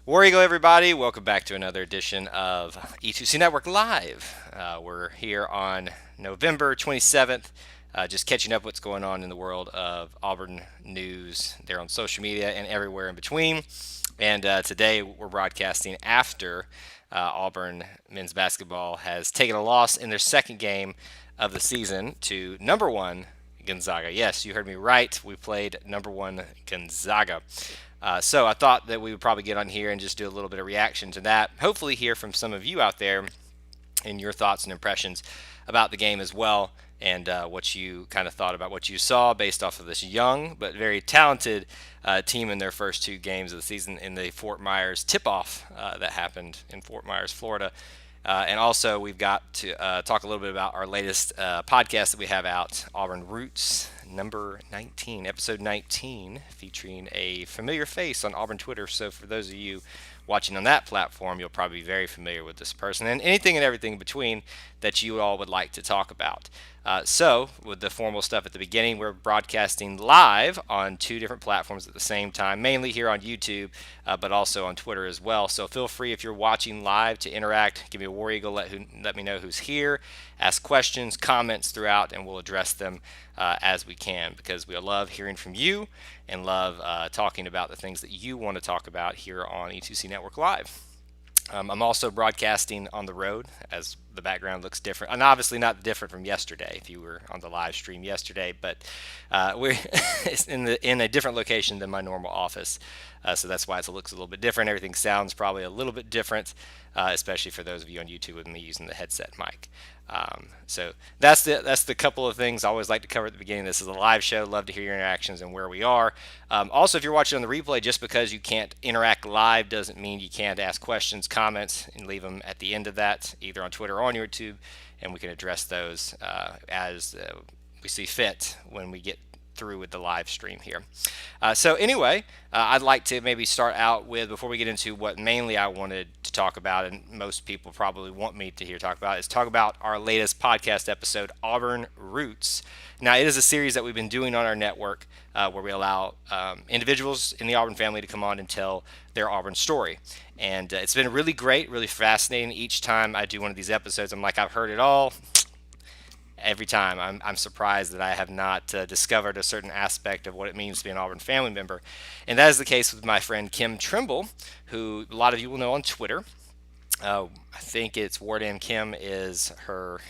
War Eagle, everybody. Welcome back to another edition of E2C Network Live. We're here on November 27th, just catching up what's going on in the world of Auburn news. They're on social media and everywhere in between. And today we're broadcasting after Auburn men's basketball has taken a loss in their second game of the season to number one Gonzaga. Yes, you heard me right. We played number one Gonzaga. So I thought that we would probably get on here and just do a little bit of reaction to that. Hopefully hear from some of you out there and your thoughts and impressions about the game as well, and what you kind of thought about what you saw based off of this young but very talented team in their first two games of the season in the Fort Myers tip-off that happened in Fort Myers, Florida. And also, we've got to talk a little bit about our latest podcast that we have out, Auburn Roots, number 19, episode 19, featuring a familiar face on Auburn Twitter. So for those of you watching on that platform, you'll probably be very familiar with this person and anything and everything in between that you all would like to talk about. So, with the formal stuff at the beginning, we're broadcasting live on two different platforms at the same time, mainly here on YouTube, but also on Twitter as well. So, feel free if you're watching live to interact. Give me a War Eagle, let me know who's here, ask questions, comments throughout, and we'll address them as we can, because we love hearing from you and love talking about the things that you want to talk about here on E2C Network Live. I'm also broadcasting on the road, as the background looks different, and obviously not different from yesterday if you were on the live stream yesterday, but we're in a different location than my normal office, so that's why it looks a little bit different. Everything sounds probably a little bit different, especially for those of you on YouTube with me using the headset mic. So that's the couple of things I always like to cover at the beginning. This is a live show. Love to hear your interactions and where we are. Also, if you're watching on the replay, just because you can't interact live doesn't mean you can't ask questions, comments, and leave them at the end of that, either on Twitter or on YouTube, and we can address those as we see fit when we get through with the live stream here. So anyway, I'd like to maybe start out with, before we get into what mainly I wanted to talk about, and most people probably want me to hear talk about, is talk about our latest podcast episode, Auburn Roots. Now, it is a series that we've been doing on our network where we allow individuals in the Auburn family to come on and tell their Auburn story. And it's been really great, really fascinating. Each time I do one of these episodes, I'm like, I've heard it all. Every time I'm surprised that I have not discovered a certain aspect of what it means to be an Auburn family member. And that is the case with my friend Kim Trimble, who a lot of you will know on Twitter. I think it's Wardan Kim is her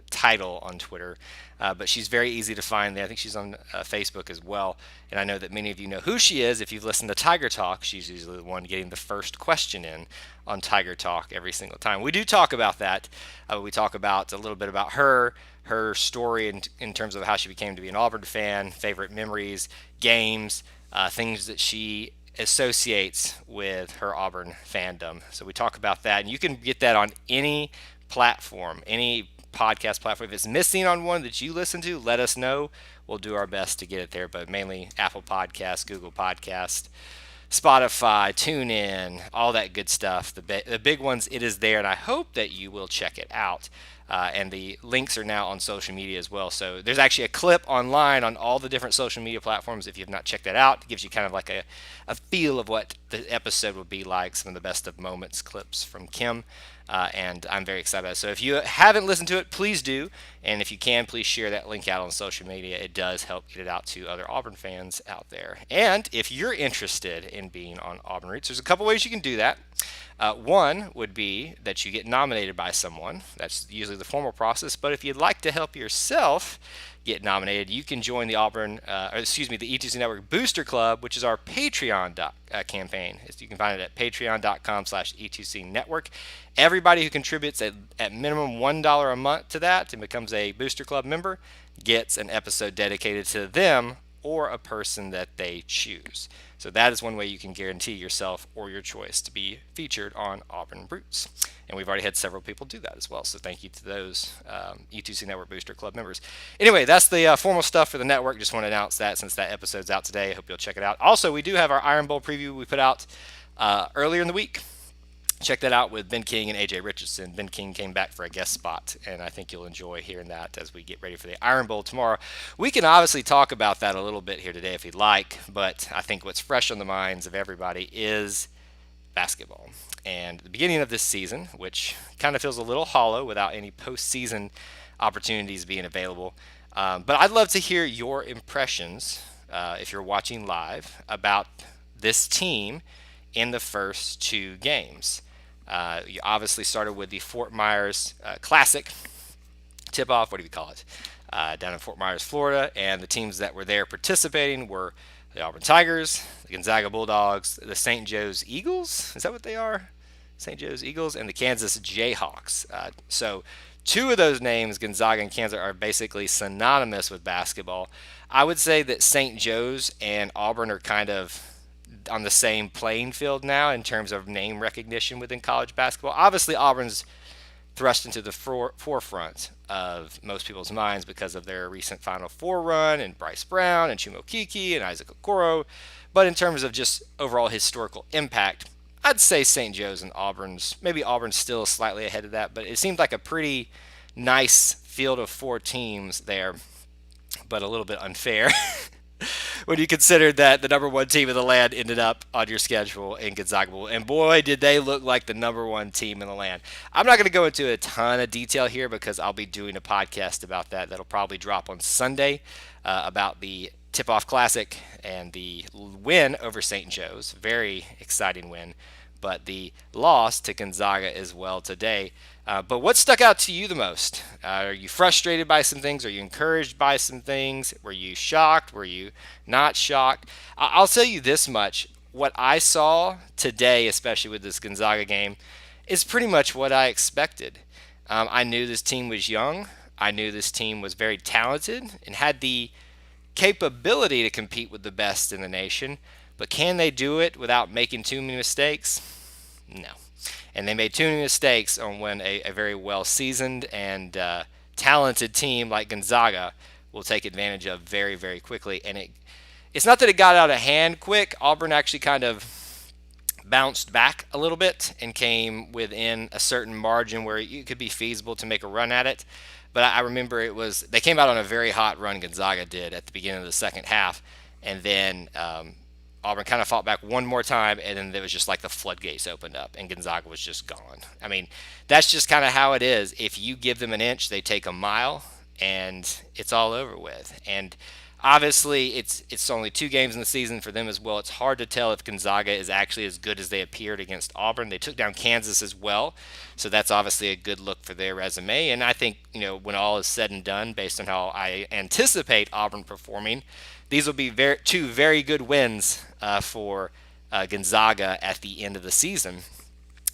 title on Twitter, but she's very easy to find there. I think she's on Facebook as well, and I know that many of you know who she is. If you've listened to Tiger Talk, she's usually the one getting the first question in on Tiger Talk every single time. We do talk about that. We talk about a little bit about her story in terms of how she became to be an Auburn fan, favorite memories, games, things that she associates with her Auburn fandom. So we talk about that, and you can get that on any platform, any podcast platform. If it's missing on one that you listen to, let us know. We'll do our best to get it there, but mainly Apple Podcasts, Google Podcasts, Spotify, TuneIn, all that good stuff. The big ones, it is there, and I hope that you will check it out. And the links are now on social media as well. So there's actually a clip online on all the different social media platforms. If you have not checked that out, it gives you kind of like a feel of what the episode would be like, some of the best of moments clips from Kim. And I'm very excited about it. So if you haven't listened to it, please do. And if you can, please share that link out on social media. It does help get it out to other Auburn fans out there. And if you're interested in being on Auburn Roots, there's a couple ways you can do that. One would be that you get nominated by someone. That's usually the formal process. But if you'd like to help yourself get nominated, you can join the the E2C Network Booster Club, which is our Patreon campaign. You can find it at patreon.com/E2C Network. Everybody who contributes at minimum $1 a month to that and becomes a Booster Club member gets an episode dedicated to them or a person that they choose. So that is one way you can guarantee yourself or your choice to be featured on Auburn Roots. And we've already had several people do that as well. So thank you to those E2C Network Booster Club members. Anyway, that's the formal stuff for the network. Just want to announce that since that episode's out today. I hope you'll check it out. Also, we do have our Iron Bowl preview we put out earlier in the week. Check that out with Ben King and AJ Richardson. Ben King came back for a guest spot, and I think you'll enjoy hearing that as we get ready for the Iron Bowl tomorrow. We can obviously talk about that a little bit here today if you'd like, but I think what's fresh on the minds of everybody is basketball. And the beginning of this season, which kind of feels a little hollow without any postseason opportunities being available. But I'd love to hear your impressions, if you're watching live, about this team in the first two games. You obviously started with the Fort Myers Classic tip-off. What do we call it? Down in Fort Myers, Florida, and the teams that were there participating were the Auburn Tigers, the Gonzaga Bulldogs, the St. Joe's Eagles. Is that what they are? St. Joe's Eagles and the Kansas Jayhawks. So two of those names, Gonzaga and Kansas, are basically synonymous with basketball. I would say that St. Joe's and Auburn are kind of on the same playing field now in terms of name recognition within college basketball. Obviously, Auburn's thrust into the forefront of most people's minds because of their recent Final Four run and Bryce Brown and Chuma Okeke and Isaac Okoro. But in terms of just overall historical impact, I'd say St. Joe's and maybe Auburn's still slightly ahead of that, but it seemed like a pretty nice field of four teams there, but a little bit unfair when you consider that the number one team in the land ended up on your schedule in Gonzaga. And boy, did they look like the number one team in the land. I'm not going to go into a ton of detail here because I'll be doing a podcast about that that'll probably drop on Sunday about the Tip-Off Classic and the win over St. Joe's. Very exciting win. But the loss to Gonzaga as well today. But what stuck out to you the most? Are you frustrated by some things? Are you encouraged by some things? Were you shocked? Were you not shocked? I'll tell you this much. What I saw today, especially with this Gonzaga game, is pretty much what I expected. I knew this team was young. I knew this team was very talented and had the capability to compete with the best in the nation. But can they do it without making too many mistakes? No. And they made too many mistakes on when a very well-seasoned and talented team like Gonzaga will take advantage of very, very quickly. And it's not that it got out of hand quick. Auburn actually kind of bounced back a little bit and came within a certain margin where it could be feasible to make a run at it. But I remember they came out on a very hot run, Gonzaga did, at the beginning of the second half. And then Auburn kind of fought back one more time, and then there was just like the floodgates opened up, and Gonzaga was just gone. I mean, that's just kind of how it is. If you give them an inch, they take a mile, and it's all over with. And obviously, it's only 2 games in the season for them as well. It's hard to tell if Gonzaga is actually as good as they appeared against Auburn. They took down Kansas as well, so that's obviously a good look for their resume. And I think, when all is said and done, based on how I anticipate Auburn performing, these will be two very good wins for Gonzaga at the end of the season,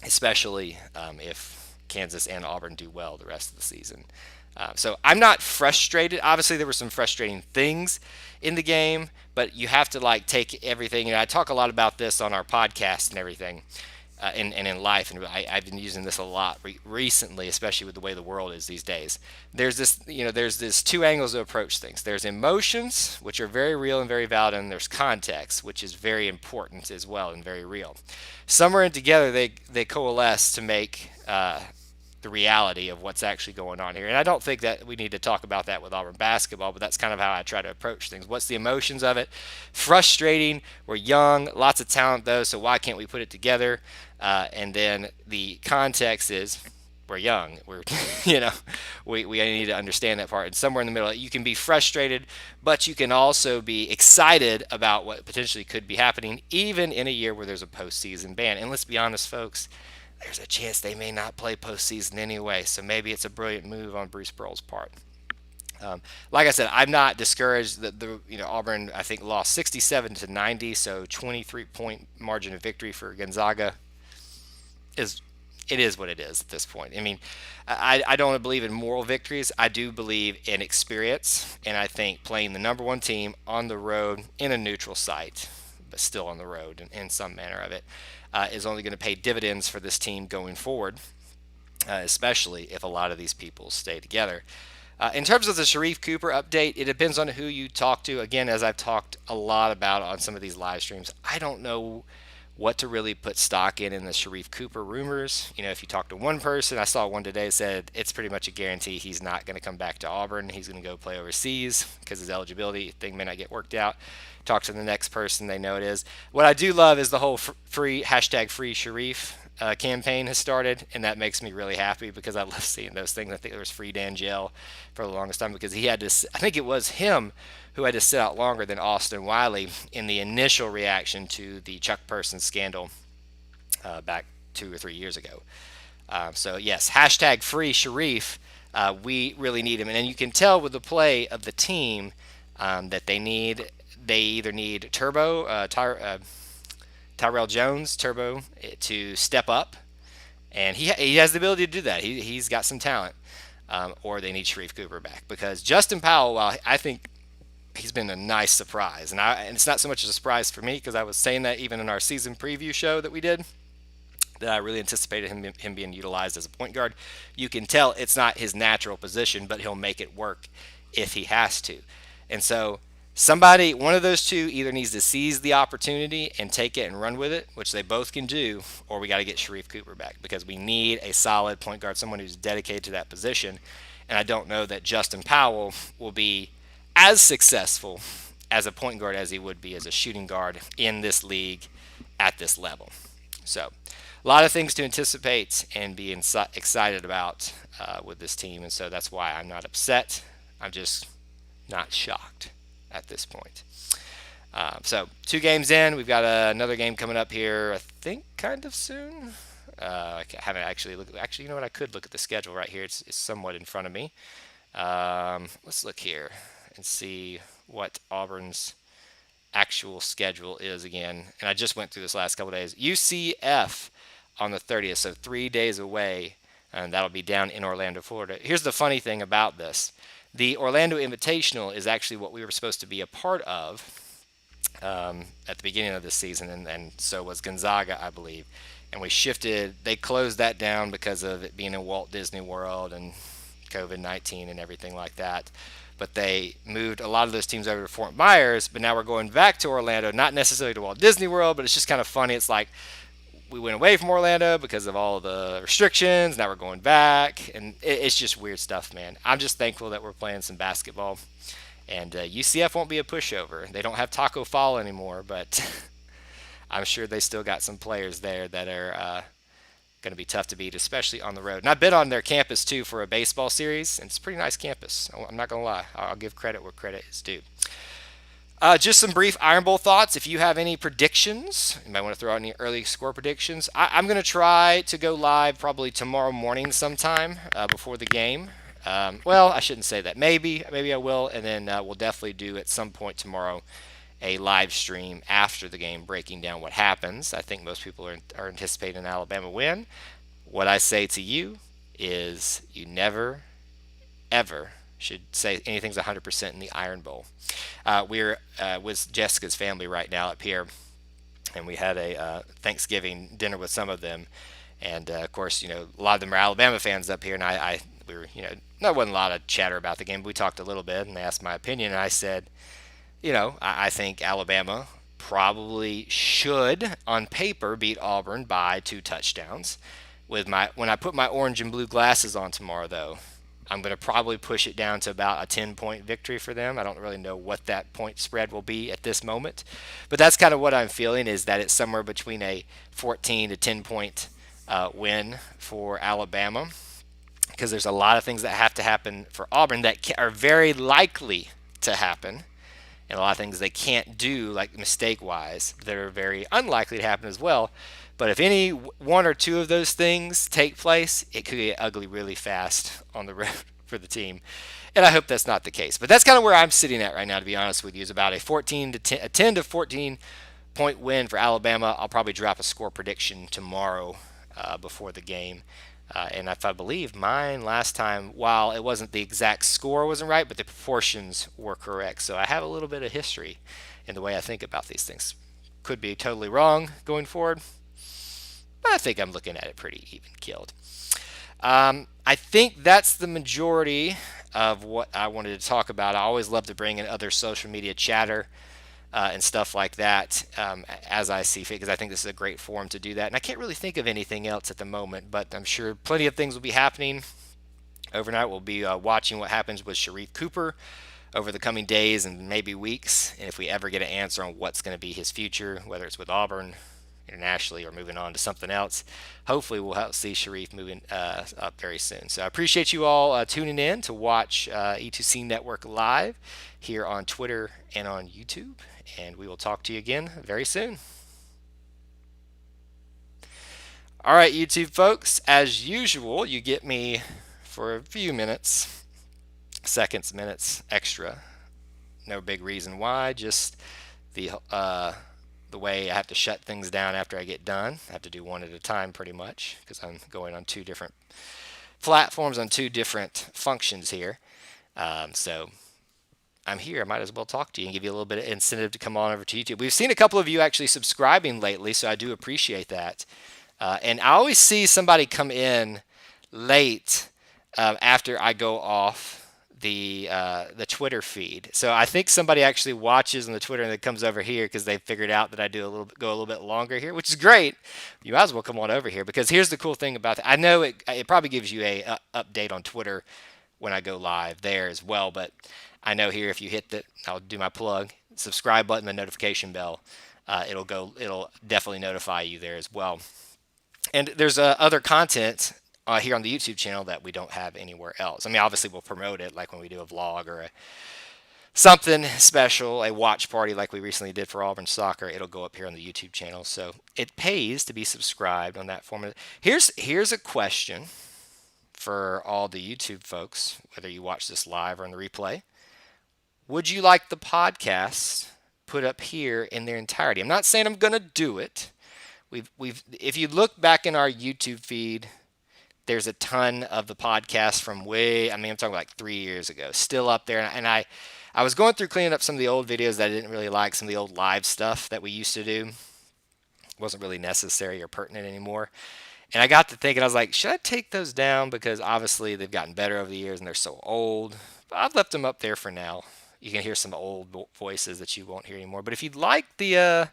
especially if Kansas and Auburn do well the rest of the season. So I'm not frustrated. Obviously, there were some frustrating things in the game, but you have to take everything. I talk a lot about this on our podcast and everything, and in life, and I've been using this a lot recently, especially with the way the world is these days. There's this 2 angles to approach things. There's emotions, which are very real and very valid, and there's context, which is very important as well and very real. Somewhere in together, they coalesce to make the reality of what's actually going on here. And I don't think that we need to talk about that with Auburn basketball, but that's kind of how I try to approach things. What's the emotions of it? Frustrating. We're young, lots of talent though, so why can't we put it together? And then the context is we're young. We need to understand that part. And somewhere in the middle, you can be frustrated, but you can also be excited about what potentially could be happening, even in a year where there's a postseason ban. And let's be honest, folks, there's a chance they may not play postseason anyway, so maybe it's a brilliant move on Bruce Pearl's part. Like I said, I'm not discouraged. Auburn, I think, lost 67-90, so 23-point margin of victory for Gonzaga is what it is at this point. I mean, I don't believe in moral victories. I do believe in experience, and I think playing the number one team on the road in a neutral site, but still on the road in some manner of it, is only going to pay dividends for this team going forward, especially if a lot of these people stay together. In terms of the Sharif Cooper update, it depends on who you talk to. Again, as I've talked a lot about on some of these live streams, I don't know what to really put stock in the Sharif Cooper rumors. You know, if you talk to one person, I saw one today said it's pretty much a guarantee he's not going to come back to Auburn. He's going to go play overseas because his eligibility thing may not get worked out. Talk to the next person, they know it is. What I do love is the whole free hashtag free Sharif campaign has started, and that makes me really happy because I love seeing those things. I think there was free Dangel for the longest time because he had to. I think it was him who had to sit out longer than Austin Wiley in the initial reaction to the Chuck Person scandal back 2 or 3 years ago. So yes, hashtag free Sharif. We really need him, and then you can tell with the play of the team that they either need Tyrell Jones, Turbo, to step up, and he has the ability to do that. He's got some talent, or they need Sharif Cooper back because Justin Powell, while I think he's been a nice surprise, and it's not so much a surprise for me because I was saying that even in our season preview show that we did, that I really anticipated him being utilized as a point guard. You can tell it's not his natural position, but he'll make it work if he has to. And so one of those two either needs to seize the opportunity and take it and run with it, which they both can do, or we got to get Sharif Cooper back because we need a solid point guard, someone who's dedicated to that position. And I don't know that Justin Powell will be as successful as a point guard as he would be as a shooting guard in this league at this level. So a lot of things to anticipate and be excited about with this team, and so that's why I'm not upset. I'm just not shocked at this point. So 2 games in, we've got another game coming up here, I think kind of soon. I haven't actually looked. Actually, you know what? I could look at the schedule right here. It's somewhat in front of me. Let's look here and see what Auburn's actual schedule is again. And I just went through this last couple of days. UCF on the 30th, so 3 days away, and that'll be down in Orlando, Florida. Here's the funny thing about this. The Orlando Invitational is actually what we were supposed to be a part of at the beginning of this season, and so was Gonzaga, I believe. And they closed that down because of it being in Walt Disney World and COVID-19 and everything like that. But they moved a lot of those teams over to Fort Myers, but now we're going back to Orlando, not necessarily to Walt Disney World, but it's just kind of funny. It's like we went away from Orlando because of all of the restrictions. Now we're going back, and it's just weird stuff, man. I'm just thankful that we're playing some basketball, and UCF won't be a pushover. They don't have Taco Fall anymore, but I'm sure they still got some players there that are going to be tough to beat, especially on the road. And I've been on their campus, too, for a baseball series, and it's a pretty nice campus. I'm not going to lie. I'll give credit where credit is due. Just some brief Iron Bowl thoughts. If you have any predictions, you might want to throw out any early score predictions. I'm going to try to go live probably tomorrow morning sometime before the game. Well, I shouldn't say that. Maybe I will, and then we'll definitely do at some point tomorrow a live stream after the game breaking down what happens. I think most people are anticipating an Alabama win. What I say to you is you never, ever should say anything's 100% in the Iron Bowl. We're with Jessica's family right now up here, and we had a Thanksgiving dinner with some of them. And of course, a lot of them are Alabama fans up here, and we were, there wasn't a lot of chatter about the game. But we talked a little bit, and they asked my opinion, and I said, I think Alabama probably should, on paper, beat Auburn by 2 touchdowns. When I put my orange and blue glasses on tomorrow, though, I'm going to probably push it down to about a 10-point victory for them. I don't really know what that point spread will be at this moment, but that's kind of what I'm feeling, is that it's somewhere between a 14 to 10-point win for Alabama, because there's a lot of things that have to happen for Auburn that are very likely to happen, and a lot of things they can't do, like mistake-wise, that are very unlikely to happen as well. But if any one or two of those things take place, it could get ugly really fast on the road for the team. And I hope that's not the case. But that's kind of where I'm sitting at right now, to be honest with you, is about a 10 to 14 point win for Alabama. I'll probably drop a score prediction tomorrow before the game. And if I believe mine last time, while it wasn't the exact score wasn't right, but the proportions were correct. So I have a little bit of history in the way I think about these things. Could be totally wrong going forward. I think I'm looking at it pretty even-keeled. I think that's the majority of what I wanted to talk about. I always love to bring in other social media chatter and stuff like that as I see fit, because I think this is a great forum to do that. And I can't really think of anything else at the moment, but I'm sure plenty of things will be happening overnight. We'll be watching what happens with Sharif Cooper over the coming days and maybe weeks, and if we ever get an answer on what's going to be his future, whether it's with Auburn internationally or moving on to something else, hopefully we'll see Sharif moving up very soon. So I appreciate you all tuning in to watch E2C Network Live here on Twitter and on YouTube, and we will talk to you again very soon. All right, YouTube folks, as usual, you get me for a few minutes extra. No big reason why, just the way I have to shut things down after I get done. I have to do one at a time pretty much, because I'm going on 2 different platforms on 2 different functions here. So I'm here. I might as well talk to you and give you a little bit of incentive to come on over to YouTube. We've seen a couple of you actually subscribing lately, so I do appreciate that. And I always see somebody come in late after I go off the Twitter feed. So I think somebody actually watches on the Twitter and then comes over here because they figured out that I go a little bit longer here, which is great. You might as well come on over here, because here's the cool thing about that. I know it probably gives you a update on Twitter when I go live there as well, but I know here if you hit I'll do my plug, subscribe button, the notification bell, it'll definitely notify you there as well. And there's other content here on the YouTube channel that we don't have anywhere else. I mean, obviously we'll promote it, like when we do a vlog or something special, a watch party like we recently did for Auburn soccer. It'll go up here on the YouTube channel. So it pays to be subscribed on that form. Here's a question for all the YouTube folks, whether you watch this live or on the replay. Would you like the podcast put up here in their entirety? I'm not saying I'm going to do it. If you look back in our YouTube feed, there's a ton of the podcast from I'm talking like 3 years ago, still up there. And I was going through cleaning up some of the old videos that I didn't really like, some of the old live stuff that we used to do. Wasn't really necessary or pertinent anymore. And I got to thinking, I was like, should I take those down? Because obviously they've gotten better over the years and they're so old. But I've left them up there for now. You can hear some old voices that you won't hear anymore. But if you'd like to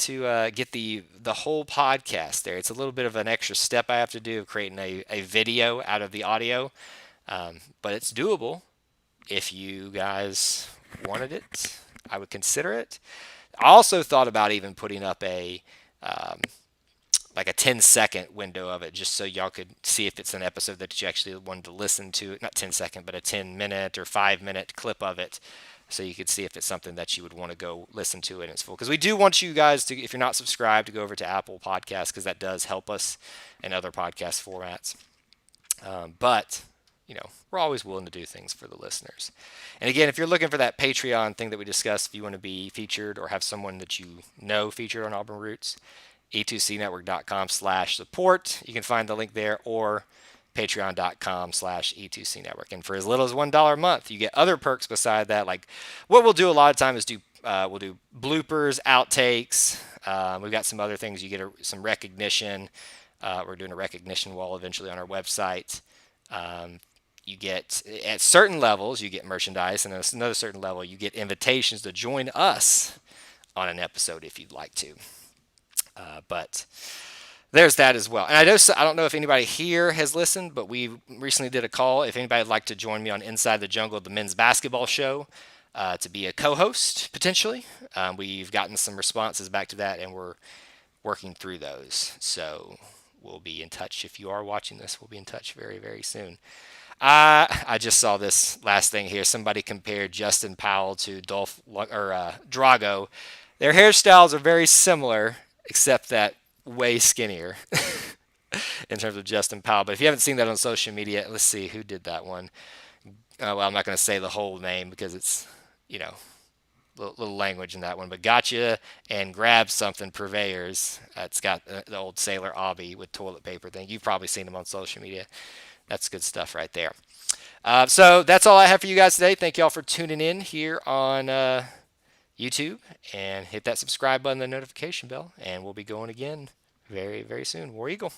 get the whole podcast there, it's a little bit of an extra step I have to do of creating a video out of the audio, but it's doable. If you guys wanted it, I would consider it. I also thought about even putting up like a 10-second window of it, just so y'all could see if it's an episode that you actually wanted to listen to. Not 10-second, but a 10-minute or 5-minute clip of it, so you could see if it's something that you would want to go listen to in its full. Because we do want you guys to, if you're not subscribed, to go over to Apple Podcasts, because that does help us in other podcast formats. But we're always willing to do things for the listeners. And again, if you're looking for that Patreon thing that we discussed, if you want to be featured or have someone that you know featured on Auburn Roots, e2cnetwork.com/support. You can find the link there, or patreon.com/E2CNetwork. And for as little as $1 a month, you get other perks beside that. Like what we'll do a lot of times is we'll do bloopers, outtakes. We've got some other things. You get some recognition. We're doing a recognition wall eventually on our website. You get, at certain levels, you get merchandise, and at another certain level, you get invitations to join us on an episode if you'd like to. But there's that as well. And I don't know if anybody here has listened, but we recently did a call. If anybody would like to join me on Inside the Jungle, the men's basketball show, to be a co-host potentially, we've gotten some responses back to that, and we're working through those. So we'll be in touch. If you are watching this, we'll be in touch very, very soon. I just saw this last thing here. Somebody compared Justin Powell to Drago. Their hairstyles are very similar, except that way skinnier in terms of Justin Powell. But if you haven't seen that on social media, let's see who did that one. Well, I'm not going to say the whole name because it's, little language in that one. But Gotcha and Grab Something Purveyors. It's got the old Sailor Obby with toilet paper thing. You've probably seen them on social media. That's good stuff right there. So that's all I have for you guys today. Thank you all for tuning in here on YouTube, and hit that subscribe button, the notification bell, and we'll be going again very, very soon. War Eagle.